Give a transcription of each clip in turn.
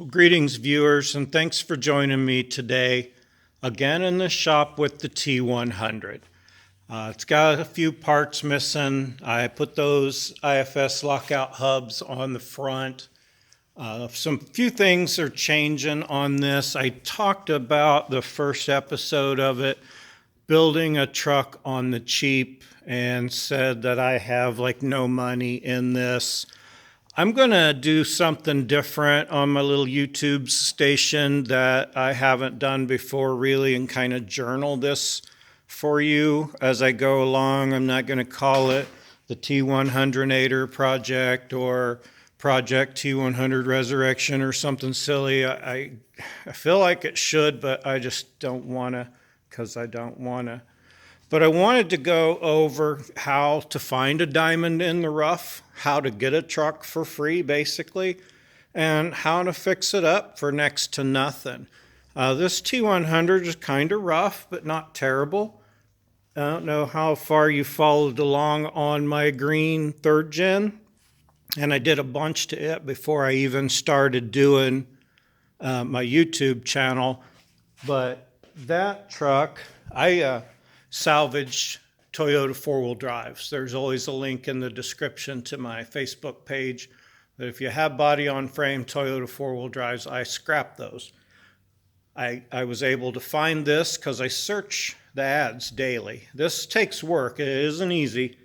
Well, greetings, viewers, and thanks for joining me today again in the shop with the T100. It's got a few parts missing. I put those IFS lockout hubs on the front. Some few things are changing on this. I talked about the first episode of it, building a truck on the cheap, and said that I have like no money in this. I'm going to do something different on my little YouTube station that I haven't done before really, and kind of journal this for you as I go along. I'm not going to call it the T100 project or Project T100 Resurrection or something silly. I feel like it should, but I just don't want to because I don't want to. But I wanted to go over how to find a diamond in the rough, how to get a truck for free, basically, and how to fix it up for next to nothing. This T100 is kind of rough, but not terrible. I don't know how far you followed along on my green 3rd gen, and I did a bunch to it before I even started doing my YouTube channel. But that truck, I salvage Toyota 4-wheel drives. There's always a link in the description to my Facebook page that if you have body on frame Toyota 4-wheel drives, I scrap those. I was able to find this because I search the ads daily. This takes work. It isn't easy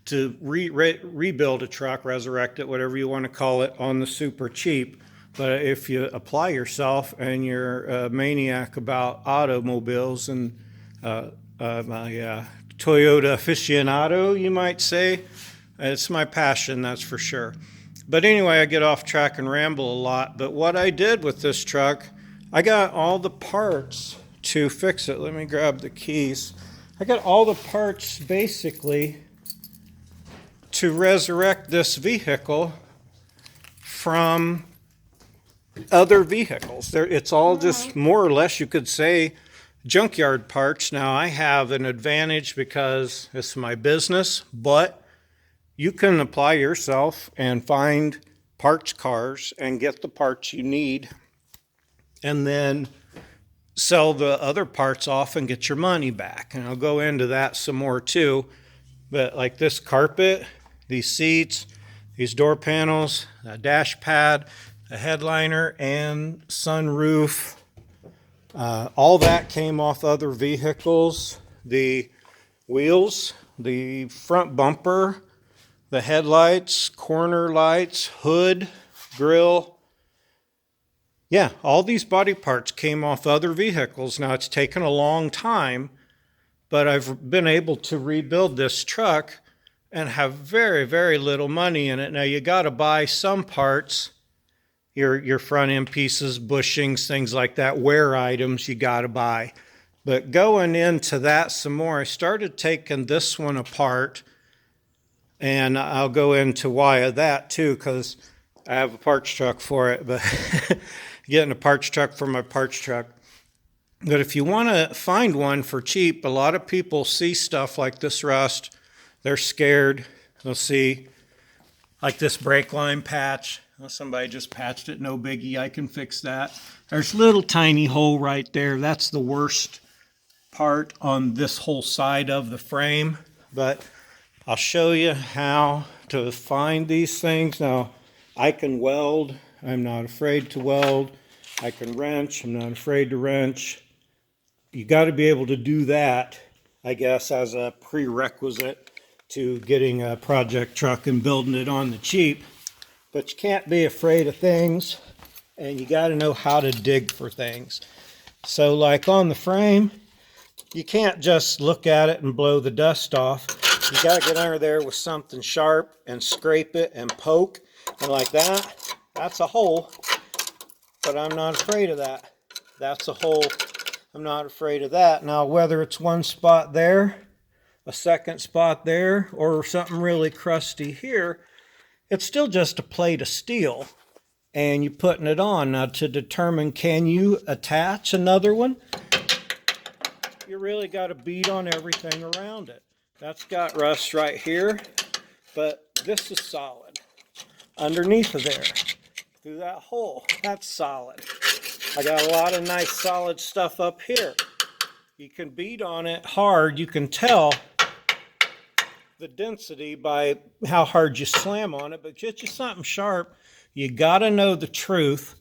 to rebuild a truck, resurrect it, whatever you want to call it, on the super cheap. But if you apply yourself and you're a maniac about automobiles and my Toyota aficionado, you might say. It's my passion, that's for sure. But anyway, I get off track and ramble a lot. But what I did with this truck, I got all the parts to fix it. Let me grab the keys. I got all the parts basically to resurrect this vehicle from other vehicles. It's all just more or less, you could say, junkyard parts. Now I have an advantage because it's my business, but you can apply yourself and find parts cars and get the parts you need and then sell the other parts off and get your money back. And I'll go into that some more too. But like this carpet, these seats, these door panels, a dash pad, a headliner, and sunroof, all that came off other vehicles. The wheels, the front bumper, the headlights, corner lights, hood, grill. Yeah, all these body parts came off other vehicles. Now it's taken a long time, but I've been able to rebuild this truck and have very, very little money in it. Now you got to buy some parts. Your front end pieces, bushings, things like that, wear items you got to buy. But going into that some more, I started taking this one apart, and I'll go into why of that too, because I have a parts truck for it, but getting a parts truck for my parts truck. But if you want to find one for cheap, a lot of people see stuff like this rust. They're scared. They'll see like this brake line patch. Somebody just patched it, no biggie, I can fix that. There's a little tiny hole right there. That's the worst part on this whole side of the frame. But I'll show you how to find these things. Now, I can weld. I'm not afraid to weld. I can wrench. I'm not afraid to wrench. You got to be able to do that, I guess, as a prerequisite to getting a project truck and building it on the cheap. But you can't be afraid of things, and you got to know how to dig for things. So like on the frame, you can't just look at it and blow the dust off. You got to get under there with something sharp and scrape it and poke. And like that, that's a hole, but I'm not afraid of that. That's a hole. I'm not afraid of that. Now, whether it's one spot there, a second spot there, or something really crusty here, it's still just a plate of steel, and you're putting it on. Now, to determine can you attach another one, you really got to beat on everything around it. That's got rust right here, but this is solid. Underneath of there, through that hole. That's solid. I got a lot of nice solid stuff up here. You can beat on it hard. You can tell the density by how hard you slam on it, but get you something sharp. You got to know the truth.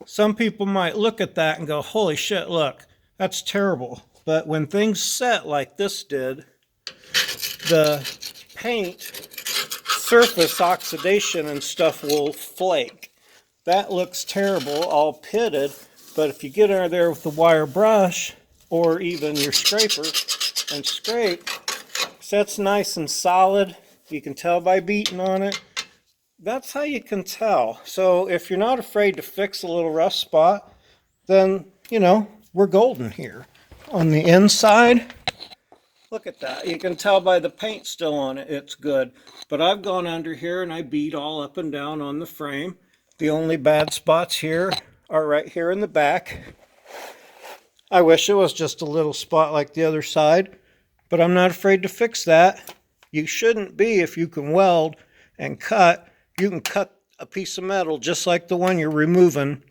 Some people might look at that and go, holy shit, look, that's terrible. But when things set like this did, the paint surface oxidation and stuff will flake. That looks terrible, all pitted, but if you get under there with the wire brush or even your scraper and scrape, sets nice and solid. You can tell by beating on it. That's how you can tell. So if you're not afraid to fix a little rough spot, then, you know, we're golden here. On the inside, look at that. You can tell by the paint still on it, it's good. But I've gone under here and I beat all up and down on the frame. The only bad spots here are right here in the back. I wish it was just a little spot like the other side, but I'm not afraid to fix that. You shouldn't be. If you can weld and cut, you can cut a piece of metal just like the one you're removing,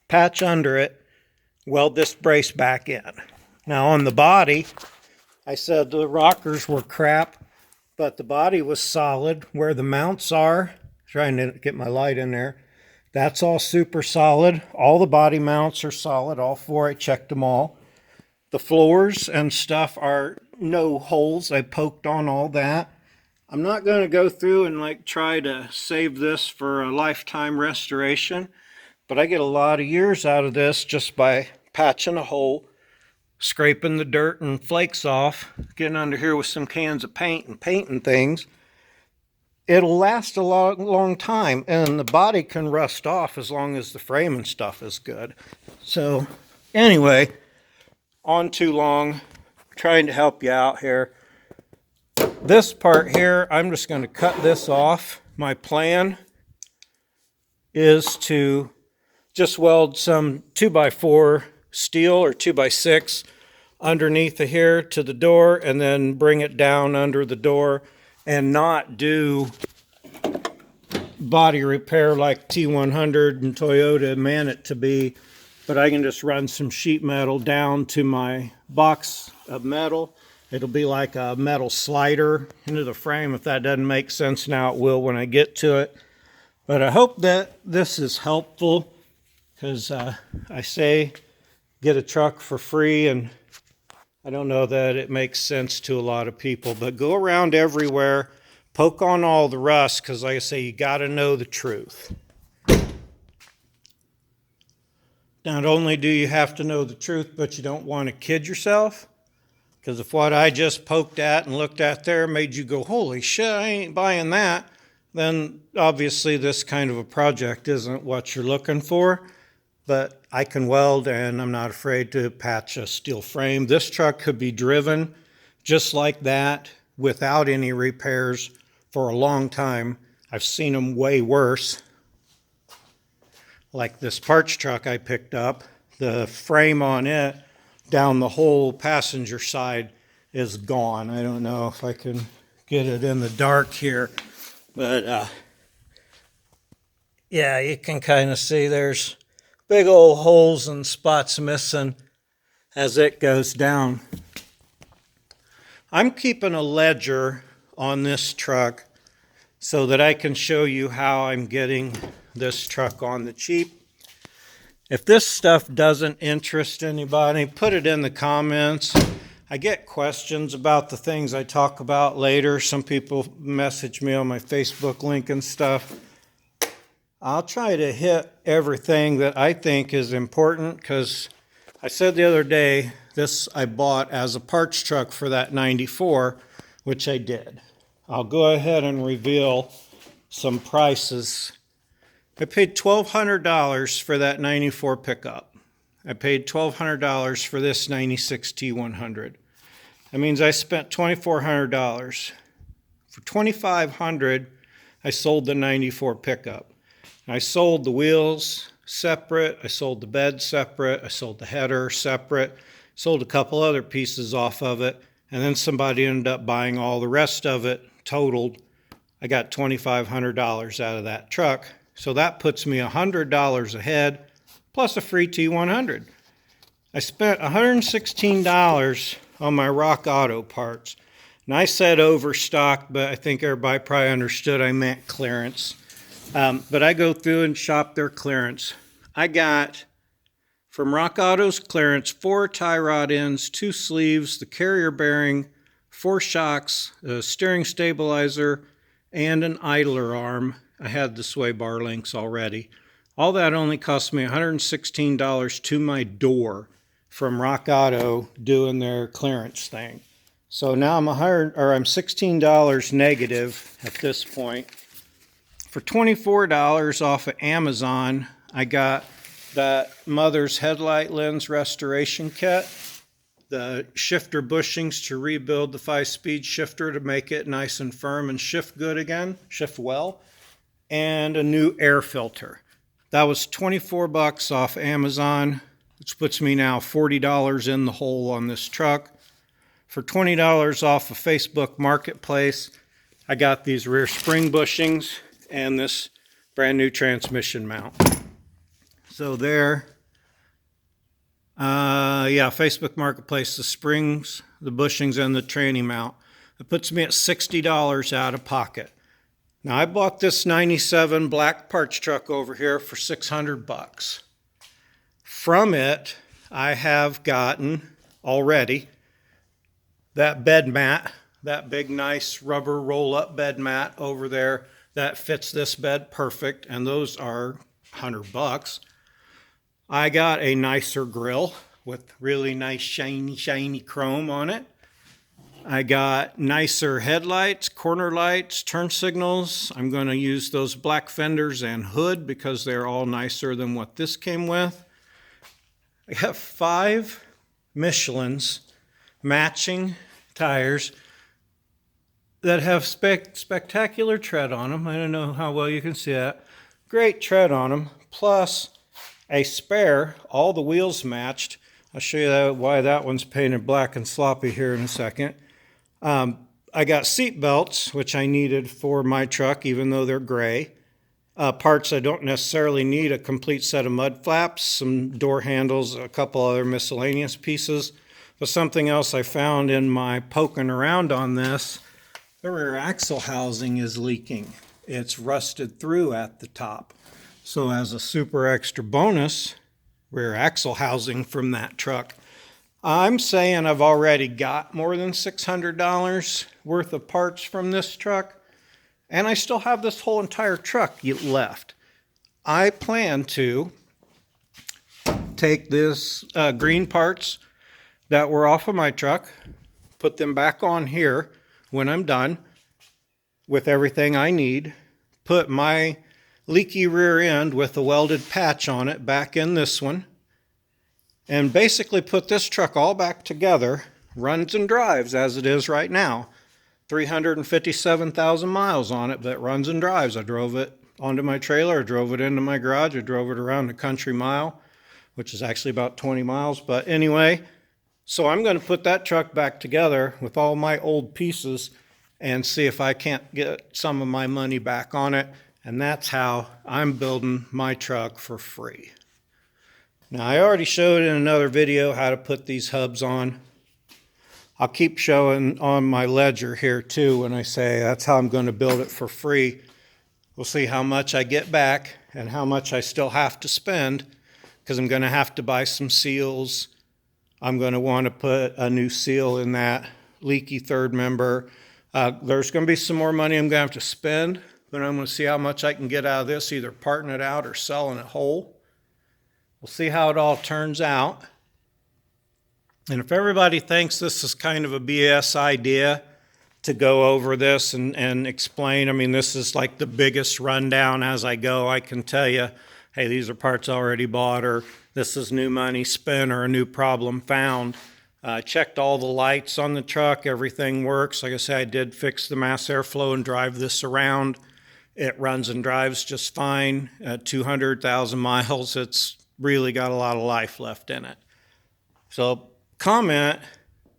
patch under it, weld this brace back in. Now on the body, I said the rockers were crap, but the body was solid. Where the mounts are, trying to get my light in there, that's all super solid. All the body mounts are solid, all four. I checked them all. The floors and stuff are no holes. I poked on all that. I'm not going to go through and like try to save this for a lifetime restoration, but I get a lot of years out of this just by patching a hole, scraping the dirt and flakes off, getting under here with some cans of paint and painting things. It'll last a long time, and the body can rust off as long as the frame and stuff is good. So anyway, on too long, trying to help you out here. This part here, I'm just going to cut this off. My plan is to just weld some 2x4 steel or 2x6 underneath of here to the door, and then bring it down under the door and not do body repair like T100 and Toyota man it to be, but I can just run some sheet metal down to my box of metal. It'll be like a metal slider into the frame. If that doesn't make sense now, it will when I get to it. But I hope that this is helpful, because I say get a truck for free, and I don't know that it makes sense to a lot of people. But go around everywhere, poke on all the rust, because like I say, you got to know the truth. Not only do you have to know the truth, but you don't want to kid yourself. Because if what I just poked at and looked at there made you go, holy shit, I ain't buying that, then obviously this kind of a project isn't what you're looking for. But I can weld, and I'm not afraid to patch a steel frame. This truck could be driven just like that without any repairs for a long time. I've seen them way worse. Like this parts truck I picked up, the frame on it down the whole passenger side is gone. I don't know if I can get it in the dark here, but yeah, you can kind of see there's big old holes and spots missing as it goes down. I'm keeping a ledger on this truck so that I can show you how I'm getting this truck on the cheap. If this stuff doesn't interest anybody, put it in the comments. I get questions about the things I talk about later. Some people message me on my Facebook link and stuff. I'll try to hit everything that I think is important, because I said the other day, this I bought as a parts truck for that 94, which I did. I'll go ahead and reveal some prices. I paid $1,200 for that 94 pickup. I paid $1,200 for this 96 T100. That means I spent $2,400. For $2,500, I sold the 94 pickup. I sold the wheels separate. I sold the bed separate. I sold the header separate. Sold a couple other pieces off of it. And then somebody ended up buying all the rest of it totaled. I got $2,500 out of that truck. So that puts me $100 ahead, plus a free T100. I spent $116 on my Rock Auto parts. And I said overstock, but I think everybody probably understood I meant clearance. But I go through and shop their clearance. I got, from Rock Auto's clearance, 4 tie rod ends, 2 sleeves, the carrier bearing, 4 shocks, a steering stabilizer, and an idler arm. I had the sway bar links already. All that only cost me $116 to my door from Rock Auto doing their clearance thing. So now I'm $16 negative at this point. For $24 off of Amazon, I got that Mother's headlight lens restoration kit, the shifter bushings to rebuild the 5-speed shifter to make it nice and firm and shift good again, shift well, and a new air filter. That was $24 off Amazon, which puts me now $40 in the hole on this truck. For $20 off of Facebook Marketplace, I got these rear spring bushings and this brand new transmission mount. So there, Facebook Marketplace, the springs, the bushings, and the tranny mount. It puts me at $60 out of pocket. Now I bought this 97 black parts truck over here for $600. From it, I have gotten already that bed mat, that big nice rubber roll-up bed mat over there that fits this bed perfect, and those are $100. I got a nicer grill with really nice shiny chrome on it. I got nicer headlights, corner lights, turn signals. I'm going to use those black fenders and hood because they're all nicer than what this came with. I got 5 Michelin's matching tires that have spectacular tread on them. I don't know how well you can see that. Great tread on them, plus a spare, all the wheels matched. I'll show you why that one's painted black and sloppy here in a second. I got seat belts, which I needed for my truck, even though they're gray. Parts I don't necessarily need, a complete set of mud flaps, some door handles, a couple other miscellaneous pieces. But something else I found in my poking around on this, the rear axle housing is leaking. It's rusted through at the top. So as a super extra bonus, rear axle housing from that truck. I'm saying I've already got more than $600 worth of parts from this truck, and I still have this whole entire truck left. I plan to take this green parts that were off of my truck, put them back on here when I'm done with everything I need, put my leaky rear end with a welded patch on it back in this one, and basically put this truck all back together, runs and drives as it is right now. 357,000 miles on it, but runs and drives. I drove it onto my trailer, I drove it into my garage, I drove it around the country mile, which is actually about 20 miles. But anyway, so I'm going to put that truck back together with all my old pieces and see if I can't get some of my money back on it. And that's how I'm building my truck for free. Now, I already showed in another video how to put these hubs on. I'll keep showing on my ledger here too when I say that's how I'm going to build it for free. We'll see how much I get back and how much I still have to spend, because I'm going to have to buy some seals. I'm going to want to put a new seal in that leaky third member. There's going to be some more money I'm going to have to spend, but I'm going to see how much I can get out of this, either parting it out or selling it whole. We'll see how it all turns out. And if everybody thinks this is kind of a BS idea to go over this and explain, I mean, this is like the biggest rundown as I go. I can tell you, hey, these are parts already bought, or this is new money spent, or a new problem found. Checked all the lights on the truck. Everything works. Like I said, I did fix the mass airflow and drive this around. It runs and drives just fine. At 200,000 miles, it's really got a lot of life left in it. So comment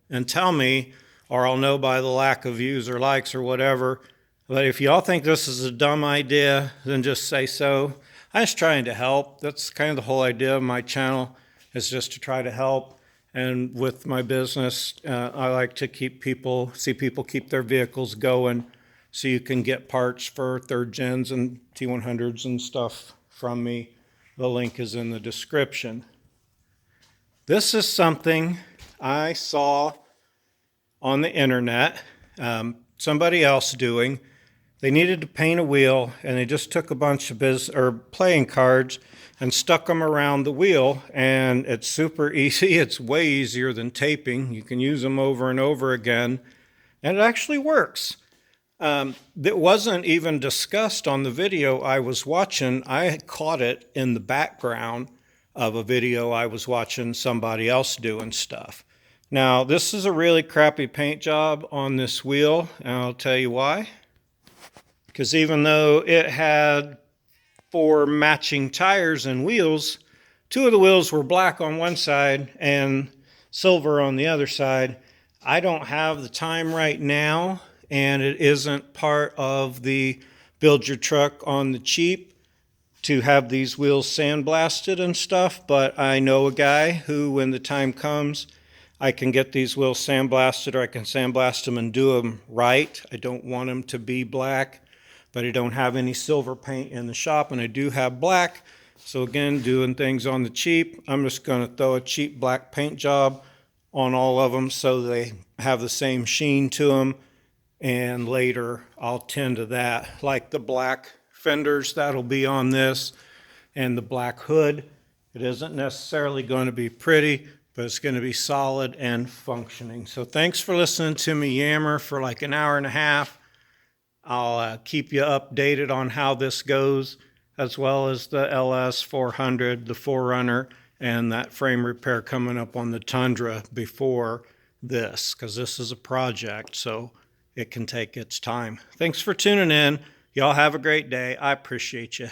and tell me, or I'll know by the lack of views or likes or whatever, But if y'all think this is a dumb idea, then just say so. I'm just trying to help. That's kind of the whole idea of my channel, is just to try to help. And with my business, I like to see people keep their vehicles going, so you can get parts for third gens and T100s and stuff from me. The link is in the description. This is something I saw on the internet, somebody else doing. They needed to paint a wheel, and they just took a bunch of playing cards and stuck them around the wheel, and it's super easy. It's way easier than taping. You can use them over and over again, and it actually works. It wasn't even discussed on the video I was watching. I caught it in the background of a video I was watching somebody else doing stuff. Now, this is a really crappy paint job on this wheel, and I'll tell you why. Because even though it had 4 matching tires and wheels, 2 of the wheels were black on one side and silver on the other side. I don't have the time right now, and it isn't part of the build your truck on the cheap to have these wheels sandblasted and stuff, but I know a guy who, when the time comes, I can get these wheels sandblasted, or I can sandblast them and do them right. I don't want them to be black, but I don't have any silver paint in the shop, and I do have black. So again, doing things on the cheap, I'm just going to throw a cheap black paint job on all of them so they have the same sheen to them, and later I'll tend to that. Like the black fenders, that'll be on this, and the black hood. It isn't necessarily going to be pretty, but it's going to be solid and functioning. So thanks for listening to me yammer for like an hour and a half. I'll keep you updated on how this goes, as well as the LS 400, the 4Runner, and that frame repair coming up on the Tundra before this, because this is a project, so it can take its time. Thanks for tuning in. Y'all have a great day. I appreciate you.